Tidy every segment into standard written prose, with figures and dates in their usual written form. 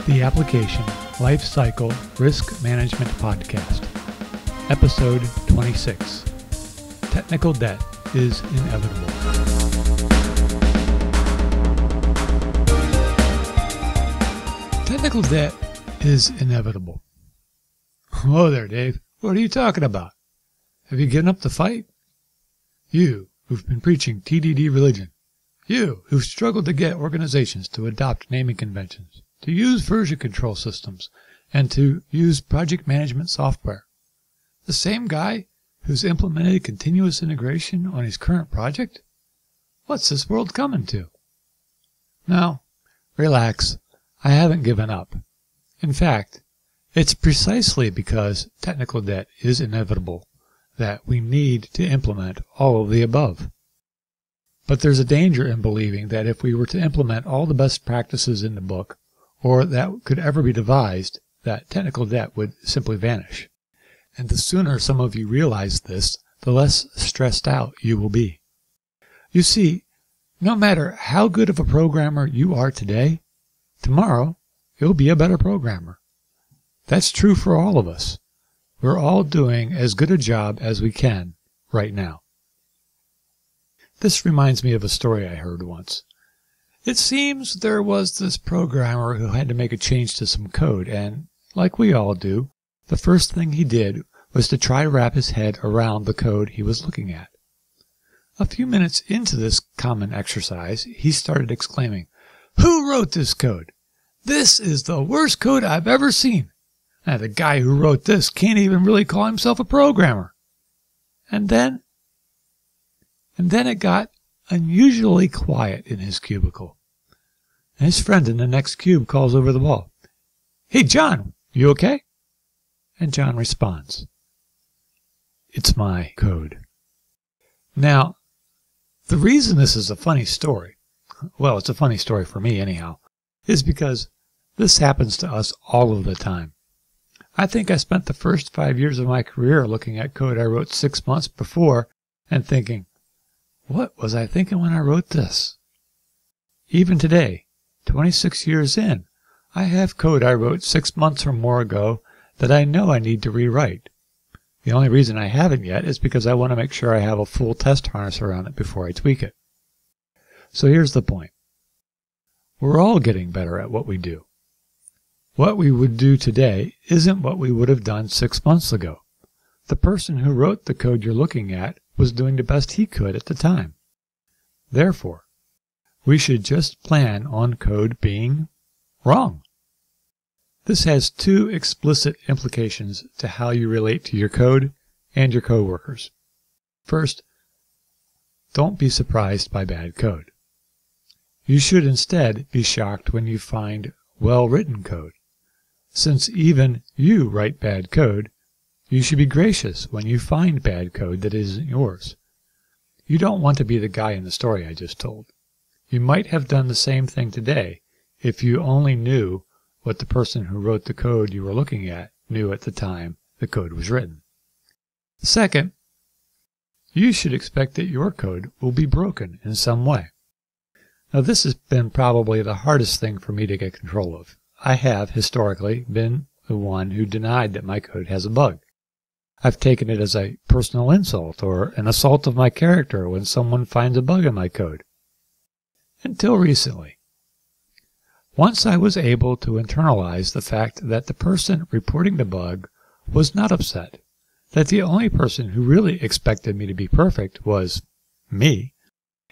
The Application Life Cycle Risk Management Podcast, Episode 26. Technical Debt is Inevitable. Technical debt is inevitable. Whoa there, Dave. What are you talking about? Have you given up the fight? You, who've been preaching TDD religion. You, who've struggled to get organizations to adopt naming conventions, to use version control systems, and to use project management software. The same guy who's implemented continuous integration on his current project? What's this world coming to? No, relax. I haven't given up. In fact, it's precisely because technical debt is inevitable that we need to implement all of the above. But there's a danger in believing that if we were to implement all the best practices in the book, or that could ever be devised, that technical debt would simply vanish. And the sooner some of you realize this, the less stressed out you will be. You see, no matter how good of a programmer you are today, tomorrow you'll be a better programmer. That's true for all of us. We're all doing as good a job as we can right now. This reminds me of a story I heard once. It seems there was this programmer who had to make a change to some code, and, like we all do, the first thing he did was to try to wrap his head around the code he was looking at. A few minutes into this common exercise, he started exclaiming, "Who wrote this code? This is the worst code I've ever seen. And the guy who wrote this can't even really call himself a programmer." And then it got unusually quiet in his cubicle. And his friend in the next cube calls over the wall, "Hey, John, you okay?" And John responds, "It's my code." Now, the reason this is a funny story, well, it's a funny story for me anyhow, is because this happens to us all of the time. I think I spent the first 5 years of my career looking at code I wrote 6 months before and thinking, what was I thinking when I wrote this? Even today, 26 years in, I have code I wrote 6 months or more ago that I know I need to rewrite. The only reason I haven't yet is because I want to make sure I have a full test harness around it before I tweak it. So here's the point. We're all getting better at what we do. What we would do today isn't what we would have done 6 months ago. The person who wrote the code you're looking at was doing the best he could at the time. Therefore, we should just plan on code being wrong. This has two explicit implications to how you relate to your code and your coworkers. First, don't be surprised by bad code. You should instead be shocked when you find well-written code. Since even you write bad code, you should be gracious when you find bad code that isn't yours. You don't want to be the guy in the story I just told. You might have done the same thing today if you only knew what the person who wrote the code you were looking at knew at the time the code was written. Second, you should expect that your code will be broken in some way. Now, this has been probably the hardest thing for me to get control of. I have, historically, been the one who denied that my code has a bug. I've taken it as a personal insult or an assault of my character when someone finds a bug in my code. Until recently. Once I was able to internalize the fact that the person reporting the bug was not upset, that the only person who really expected me to be perfect was me,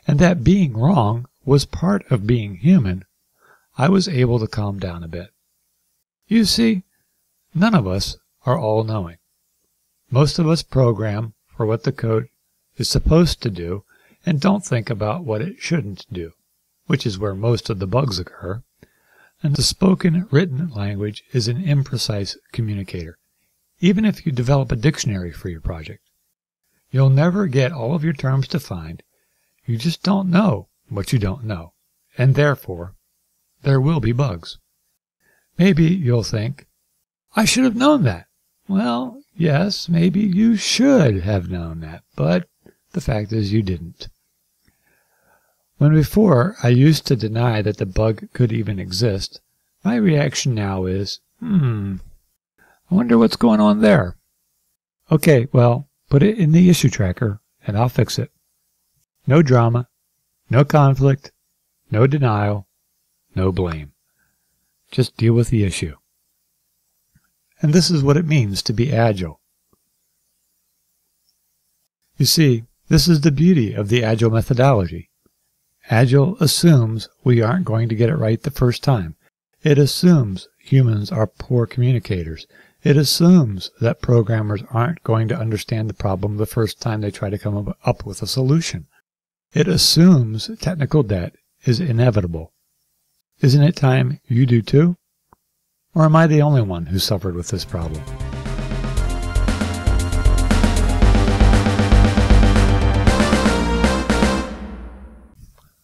and that being wrong was part of being human, I was able to calm down a bit. You see, none of us are all-knowing. Most of us program for what the code is supposed to do and don't think about what it shouldn't do, which is where most of the bugs occur. And the spoken, written language is an imprecise communicator, even if you develop a dictionary for your project. You'll never get all of your terms defined. You just don't know what you don't know, and therefore, there will be bugs. Maybe you'll think, I should have known that. Well, yes, maybe you should have known that, but the fact is you didn't. When before I used to deny that the bug could even exist, My reaction now is, I wonder what's going on there. Okay, well, put it in the issue tracker and I'll fix it. No drama, no conflict, no denial, no blame. Just deal with the issue. And this is what it means to be agile. You see, this is the beauty of the agile methodology. Agile assumes we aren't going to get it right the first time. It assumes humans are poor communicators. It assumes that programmers aren't going to understand the problem the first time they try to come up with a solution. It assumes technical debt is inevitable. Isn't it time you do too? Or am I the only one who suffered with this problem?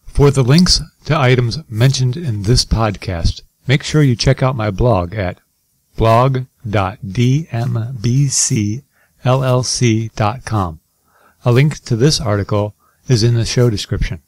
For the links to items mentioned in this podcast, make sure you check out my blog at blog.dmbcllc.com. A link to this article is in the show description.